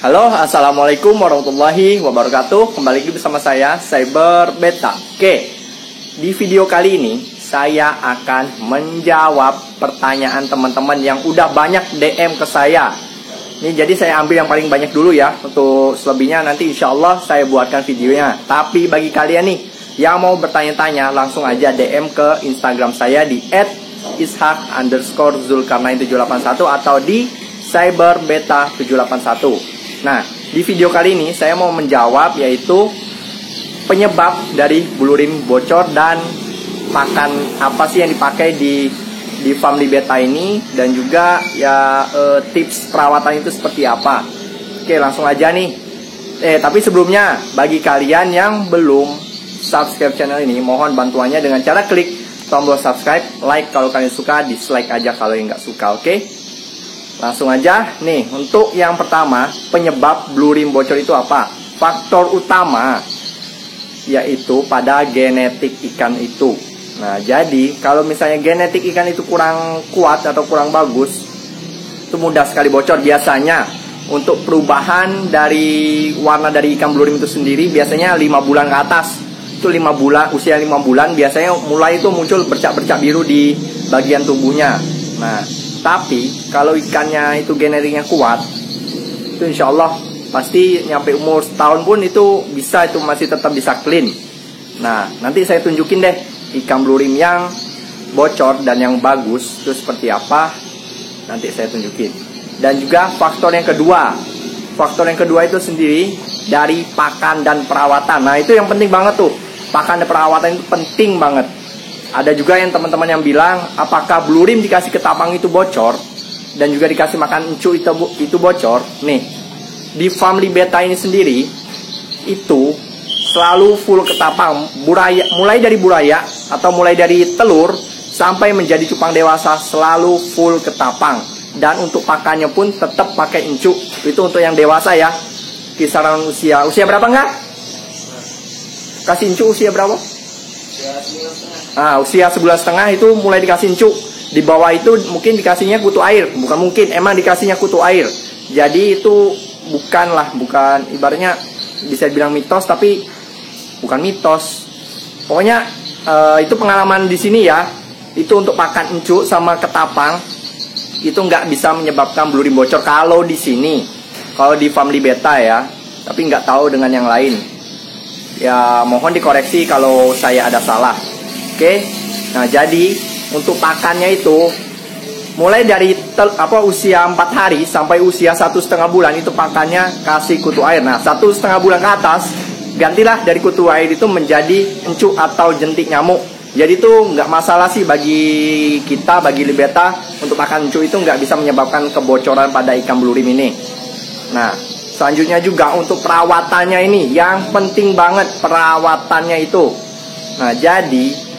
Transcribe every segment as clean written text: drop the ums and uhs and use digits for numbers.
Halo, assalamualaikum warahmatullahi wabarakatuh. Kembali lagi bersama saya, Cyber Beta. Oke, di video kali ini saya akan menjawab pertanyaan teman-teman yang udah banyak DM ke saya. Ini jadi saya ambil yang paling banyak dulu ya. Untuk selebihnya nanti insya Allah saya buatkan videonya. Tapi bagi kalian nih yang mau bertanya-tanya, langsung aja DM ke Instagram saya di @ishak_zulkarnain781 atau di cyberbeta781. Nah, di video kali ini saya mau menjawab yaitu penyebab dari bulu rim bocor dan pakan apa sih yang dipakai di family beta ini, dan juga ya tips perawatan itu seperti apa. Oke, langsung aja nih. Tapi sebelumnya bagi kalian yang belum subscribe channel ini, mohon bantuannya dengan cara klik tombol subscribe, like kalau kalian suka, dislike aja kalau yang nggak suka. Oke, langsung aja nih. Untuk yang pertama, penyebab blue rim bocor itu apa? Faktor utama yaitu pada genetik ikan itu. Nah, jadi kalau misalnya genetik ikan itu kurang kuat atau kurang bagus, itu mudah sekali bocor. Biasanya untuk perubahan dari warna dari ikan blue rim itu sendiri biasanya 5 bulan ke atas. Itu 5 bulan, usia 5 bulan biasanya mulai itu muncul bercak-bercak biru di bagian tubuhnya. Nah, tapi kalau ikannya itu genetiknya kuat, itu insya Allah pasti nyampe umur setahun pun itu bisa, itu masih tetap bisa clean. Nah, nanti saya tunjukin deh ikan blue rim yang bocor dan yang bagus itu seperti apa. Nanti saya tunjukin. Dan juga faktor yang kedua itu sendiri dari pakan dan perawatan. Nah, itu yang penting banget tuh. Pakan dan perawatan itu penting banget. Ada juga yang teman-teman yang bilang, apakah blue rim dikasih ketapang itu bocor dan juga dikasih makan encu itu bocor? Nih, di family beta ini sendiri itu selalu full ketapang, mulai dari buraya atau mulai dari telur sampai menjadi cupang dewasa selalu full ketapang. Dan untuk pakannya pun tetap pakai encu. Itu untuk yang dewasa ya. Kisaran usia berapa enggak? Kasih encu usia berapa? Usia 1,5 bulan itu mulai dikasih encu. Di bawah itu mungkin dikasihnya kutu air. Bukan mungkin, emang dikasihnya kutu air. Jadi itu bukan ibaratnya bisa dibilang mitos, tapi bukan mitos. Pokoknya itu pengalaman di sini ya. Itu untuk pakan encu sama ketapang itu nggak bisa menyebabkan blue rim bocor kalau di sini. Kalau di family beta ya. Tapi nggak tahu dengan yang lain. Ya mohon dikoreksi kalau saya ada salah. Oke. Nah, jadi untuk pakannya itu mulai dari usia 4 hari sampai usia 1,5 bulan itu pakannya kasih kutu air. Nah, 1,5 bulan ke atas gantilah dari kutu air itu menjadi encu atau jentik nyamuk. Jadi itu nggak masalah sih bagi kita, bagi beta, untuk makan encu itu nggak bisa menyebabkan kebocoran pada ikan blue rim ini. Nah, selanjutnya juga untuk perawatannya ini yang penting banget, perawatannya itu. Nah, jadi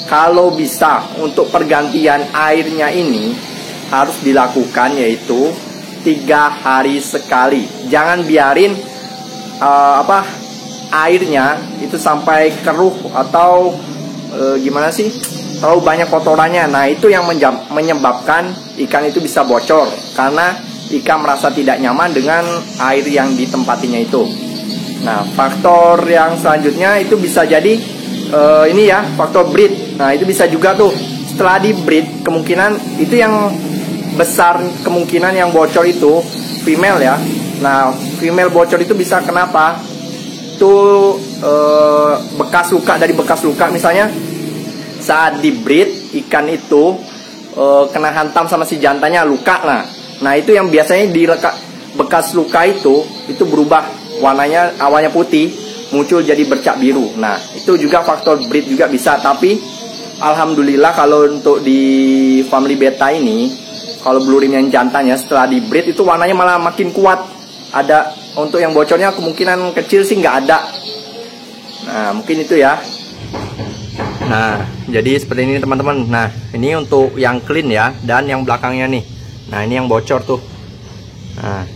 kalau bisa untuk pergantian airnya ini harus dilakukan yaitu 3 hari sekali. Jangan biarin airnya itu sampai keruh atau gimana sih, terlalu banyak kotorannya. Nah, itu yang menyebabkan ikan itu bisa bocor karena ikan merasa tidak nyaman dengan air yang ditempatinya itu. Nah, faktor yang selanjutnya itu bisa jadi ini ya, faktor breed. Nah, itu bisa juga tuh setelah di breed, kemungkinan itu yang besar, kemungkinan yang bocor itu female ya. Nah, female bocor itu bisa kenapa? Itu bekas luka misalnya saat di breed ikan itu kena hantam sama si jantannya, luka. Nah itu yang biasanya bekas luka itu berubah warnanya, awalnya putih muncul jadi bercak biru. Nah, itu juga faktor breed juga bisa. Tapi alhamdulillah kalau untuk di family beta ini, kalau blue rim yang jantannya setelah di breed itu warnanya malah makin kuat. Ada untuk yang bocornya kemungkinan kecil sih nggak ada. Nah, mungkin itu ya. Nah, jadi seperti ini teman-teman. Nah, ini untuk yang clean ya, dan yang belakangnya nih. Nah, ini yang bocor tuh. Nah,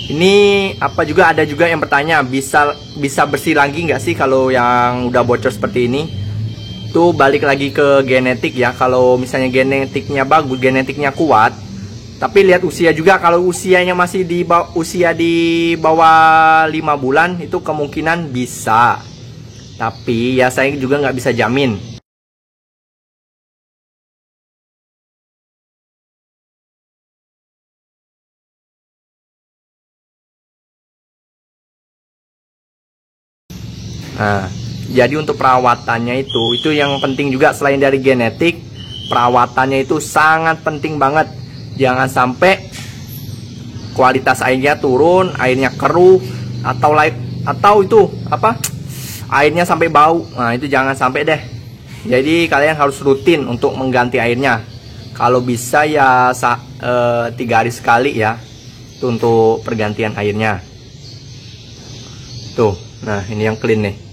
Ini apa juga ada juga yang bertanya, bisa bersih lagi nggak sih kalau yang udah bocor seperti ini? Tuh balik lagi ke genetik ya. Kalau misalnya genetiknya bagus, genetiknya kuat, tapi lihat usia juga. Kalau usianya masih di usia di bawah 5 bulan, itu kemungkinan bisa. Tapi ya saya juga nggak bisa jamin. Nah, jadi untuk perawatannya itu yang penting juga. Selain dari genetik, perawatannya itu sangat penting banget. Jangan sampai kualitas airnya turun, airnya keruh, atau itu apa? Airnya sampai bau. Nah, itu jangan sampai deh. Jadi kalian harus rutin untuk mengganti airnya. Kalau bisa ya 3 hari sekali ya. Itu untuk pergantian airnya. Tuh, nah ini yang clean nih.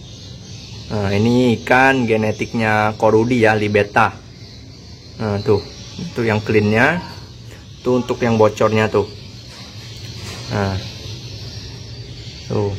Nah, ini ikan genetiknya Corudi ya, Libeta. Nah, tuh. Itu yang cleannya. Itu untuk yang bocornya tuh. Nah. Tuh.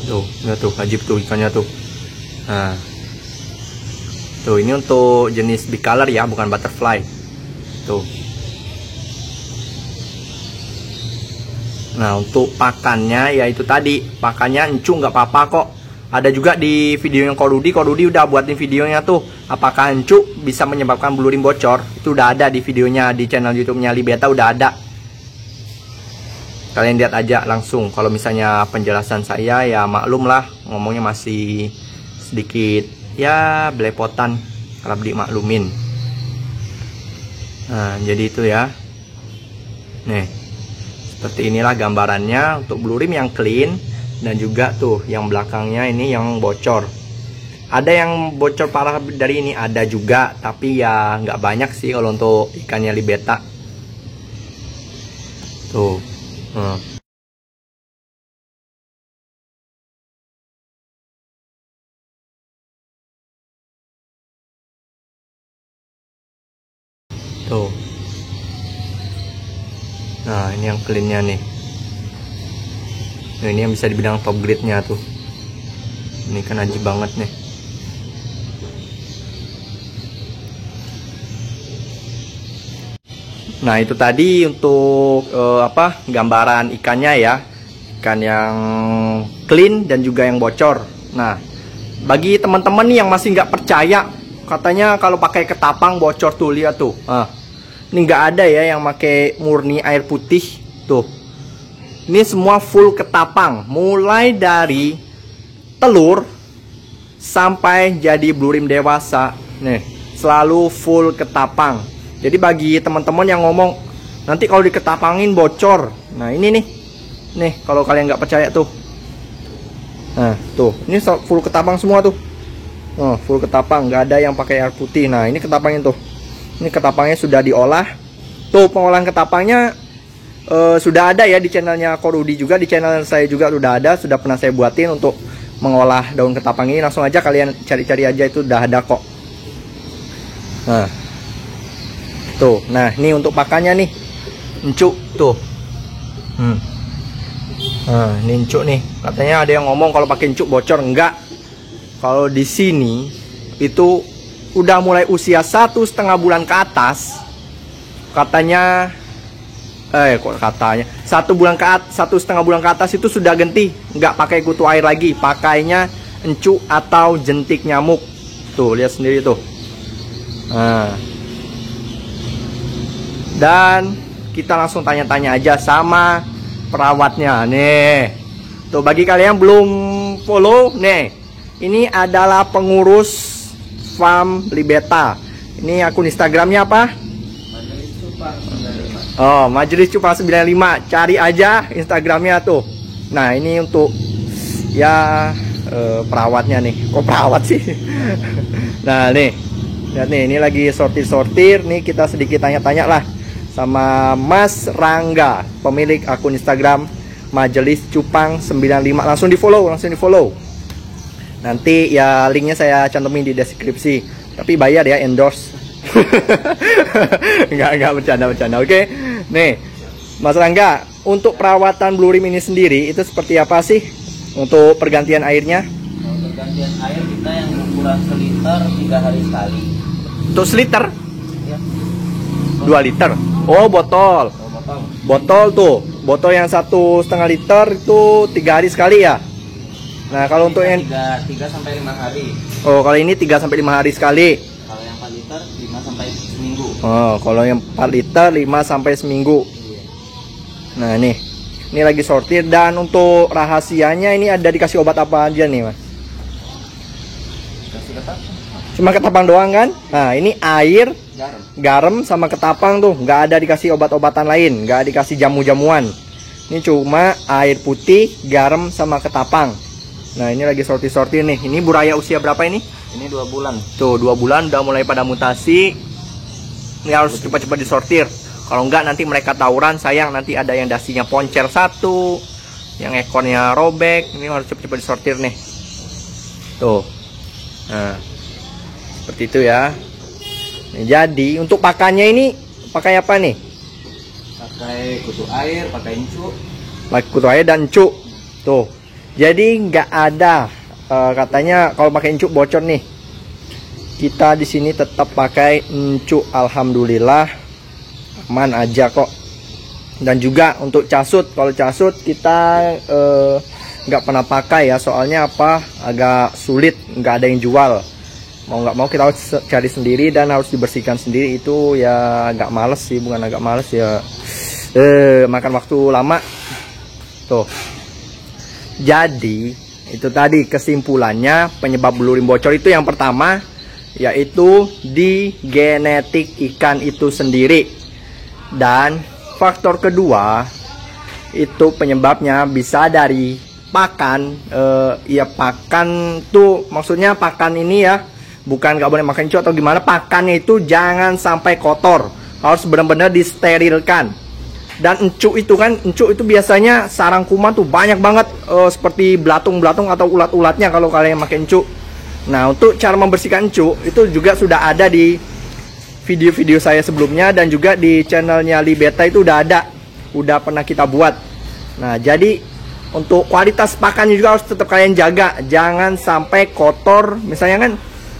Tuh, ya tuh, ajib tuh ikannya tuh. Nah. Tuh, ini untuk jenis bicolor ya, bukan butterfly. Tuh. Nah, untuk pakannya ya itu tadi, pakannya encu nggak apa-apa kok. Ada juga di video yang Corudi udah buatin videonya tuh. Apakah encu bisa menyebabkan blue rim bocor? Itu udah ada di videonya di channel YouTube-nya Libeta, udah ada. Kalian lihat aja langsung. Kalau misalnya penjelasan saya ya maklum lah, ngomongnya masih sedikit ya belepotan, kalau dimaklumin. Nah, jadi itu ya. Nih, seperti inilah gambarannya untuk blue rim yang clean, dan juga tuh yang belakangnya ini yang bocor. Ada yang bocor parah dari ini, ada juga, tapi ya nggak banyak sih kalau untuk ikannya Libeta. Tuh. Tuh. Nah, ini yang cleannya nih. Nah, ini yang bisa dibilang top grade-nya tuh. Ini kan ajib banget nih. Nah, itu tadi untuk gambaran ikannya ya. Ikan yang clean dan juga yang bocor. Nah, bagi teman-teman nih yang masih nggak percaya, katanya kalau pakai ketapang bocor, tuh lihat tuh. Ini nggak ada ya yang pakai murni air putih tuh. Ini semua full ketapang, mulai dari telur sampai jadi blue rim dewasa. Nih, selalu full ketapang. Jadi bagi teman-teman yang ngomong nanti kalau diketapangin bocor, nah ini nih kalau kalian nggak percaya tuh. Nah tuh, ini full ketapang semua tuh. Full ketapang, nggak ada yang pakai air putih. Nah ini ketapangnya tuh. Ini ketapangnya sudah diolah. Tuh, pengolahan ketapangnya sudah ada ya di channelnya Corudi juga, di channel saya juga sudah ada, sudah pernah saya buatin untuk mengolah daun ketapang ini. Langsung aja kalian cari-cari aja, itu udah ada kok. Nah tuh, nah ini untuk pakannya nih, encu tuh. Nah ini encu nih, katanya ada yang ngomong kalau pakai encu bocor. Enggak, kalau di sini itu udah mulai usia 1,5 bulan ke atas, katanya 1,5 bulan ke atas itu sudah ganti, nggak pakai kutu air lagi, pakainya encu atau jentik nyamuk. Tuh lihat sendiri tuh. Nah, dan kita langsung tanya-tanya aja sama perawatnya nih. Tuh, bagi kalian yang belum follow nih, ini adalah pengurus farm Libeta. Ini akun Instagramnya apa? Majelis Cupang 95. Cari aja Instagramnya tuh. Nah ini untuk ya perawatnya nih. Kok perawat sih? Nah nih, lihat nih, ini lagi sortir-sortir. Nih kita sedikit tanya-tanya lah sama Mas Rangga, pemilik akun Instagram Majelis Cupang 95. Langsung di follow, nanti ya linknya saya cantumin di deskripsi, tapi bayar ya, endorse. Enggak, bercanda. Oke. Nih Mas Rangga, untuk perawatan Blue Rim ini sendiri itu seperti apa sih untuk pergantian airnya? Pergantian air kita yang ukuran seliter 3 hari sekali. Untuk seliter? Ya. 2 liter. Oh, botol. Botol tuh. Botol yang 1,5 liter itu 3 hari sekali ya. Nah, kalau untuk yang 3 sampai 5 hari. Oh, kalau ini 3 sampai 5 hari sekali. Kalau yang 4 liter 5 sampai seminggu. Oh, kalau yang 4 liter 5 sampai seminggu. Iya. Nah, nih. Ini lagi sortir, dan untuk rahasianya ini ada dikasih obat apa aja nih, Mas? Kasih ketapang. Cuma ketapang doang kan? Nah, ini air, Garam. garam sama ketapang tuh, nggak ada dikasih obat-obatan lain, nggak dikasih jamu-jamuan. Ini cuma air putih, garam sama ketapang. Nah, ini lagi sortir-sortir nih. Ini buraya usia berapa ini? Ini 2 bulan. Tuh, 2 bulan udah mulai pada mutasi. Ini harus cepat-cepat disortir. Kalau nggak nanti mereka tawuran, sayang, nanti ada yang dasinya poncer 1, yang ekornya robek. Ini harus cepat-cepat disortir nih. Tuh. Nah, seperti itu ya. Jadi untuk pakannya ini pakai apa nih? Pakai kutu air, pakai incu. Pakai kutu air dan encuk. Tuh. Jadi nggak ada katanya kalau pakai encuk bocor nih. Kita di sini tetap pakai encuk, alhamdulillah aman aja kok. Dan juga untuk casut, kalau casut kita nggak pernah pakai ya, soalnya apa? Agak sulit, nggak ada yang jual. Mau nggak mau kita harus cari sendiri dan harus dibersihkan sendiri. Itu ya agak males sih, bukan agak males ya, makan waktu lama. Tuh. Jadi itu tadi kesimpulannya, penyebab Blue Rim bocor itu yang pertama yaitu di genetik ikan itu sendiri. Dan faktor kedua itu penyebabnya bisa dari pakan. Ya pakan tuh maksudnya pakan ini ya, bukan nggak boleh makan encuk atau gimana. Pakannya itu jangan sampai kotor, harus benar-benar disterilkan. Dan encuk itu kan, encuk itu biasanya sarang kuman tuh banyak banget, seperti belatung-belatung atau ulat-ulatnya kalau kalian makan encuk. Nah, untuk cara membersihkan encuk itu juga sudah ada di video-video saya sebelumnya, dan juga di channelnya Libeta itu udah pernah kita buat. Nah, jadi untuk kualitas pakannya juga harus tetap kalian jaga, jangan sampai kotor. Misalnya kan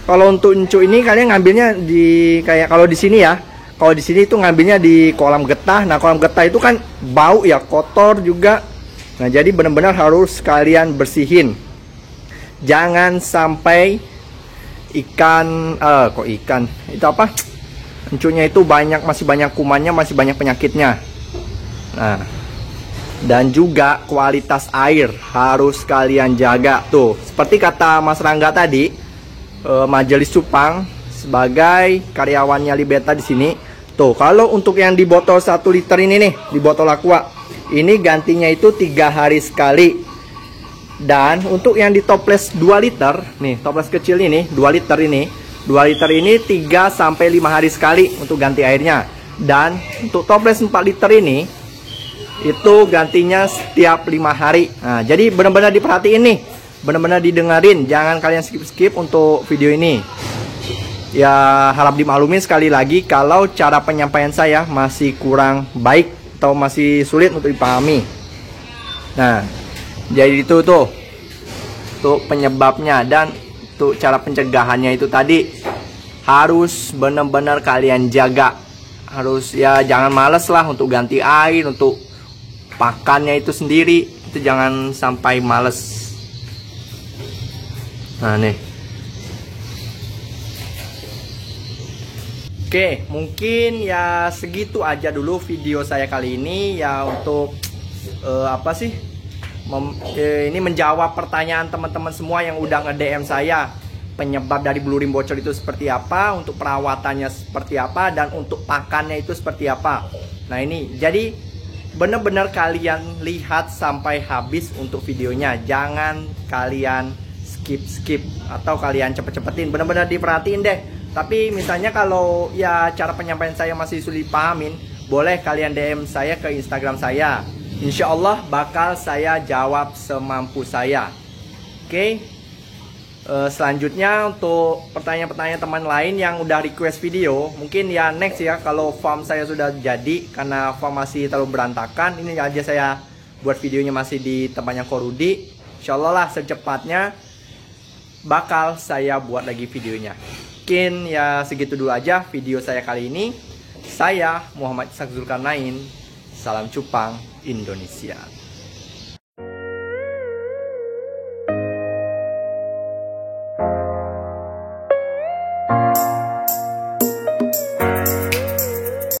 kalau untuk encuk ini kalian ngambilnya di kayak kalau di sini ya. Kalau di sini itu ngambilnya di kolam getah. Nah, kolam getah itu kan bau ya, kotor juga. Nah, jadi benar-benar harus kalian bersihin. Jangan sampai ikan itu apa? Encuknya itu masih banyak kumannya, masih banyak penyakitnya. Nah, dan juga kualitas air harus kalian jaga tuh. Seperti kata Mas Rangga tadi, Majelis Cupang sebagai karyawannya Libeta di sini. Tuh, kalau untuk yang di botol 1 liter ini nih, di botol aqua, ini gantinya itu 3 hari sekali. Dan untuk yang di toples 2 liter, nih, toples kecil ini, 2 liter ini, 2 liter ini 3 sampai 5 hari sekali untuk ganti airnya. Dan untuk toples 4 liter ini, itu gantinya setiap 5 hari. Nah, jadi benar-benar diperhatiin nih, benar-benar didengarin, jangan kalian skip-skip untuk video ini. Ya, harap dimaklumin sekali lagi kalau cara penyampaian saya masih kurang baik atau masih sulit untuk dipahami. Nah, jadi itu tuh penyebabnya. Dan untuk cara pencegahannya itu tadi harus benar-benar kalian jaga. Harus ya, jangan males lah untuk ganti air, untuk pakannya itu sendiri itu jangan sampai males. Nah, nih. Oke, mungkin ya segitu aja dulu video saya kali ini ya, untuk ini menjawab pertanyaan teman-teman semua yang udah nge-DM saya. Penyebab dari Blue Rim bocor itu seperti apa, untuk perawatannya seperti apa, dan untuk pakannya itu seperti apa. Nah, ini jadi bener-bener kalian lihat sampai habis untuk videonya. Jangan kalian skip atau kalian cepet-cepetin, bener-bener diperhatiin deh. Tapi misalnya kalau ya cara penyampaian saya masih sulit pahamin, boleh kalian DM saya ke Instagram saya. Insya Allah bakal saya jawab semampu saya. Oke. Selanjutnya untuk pertanyaan-pertanyaan teman lain yang udah request video, mungkin ya next ya kalau farm saya sudah jadi, karena farm masih terlalu berantakan. Ini aja saya buat videonya masih di tempatnya Korudi. Insya Allah lah secepatnya bakal saya buat lagi videonya. Mungkin ya segitu dulu aja video saya kali ini. Saya Muhammad Ishaq Zulkarnain. Salam Cupang Indonesia.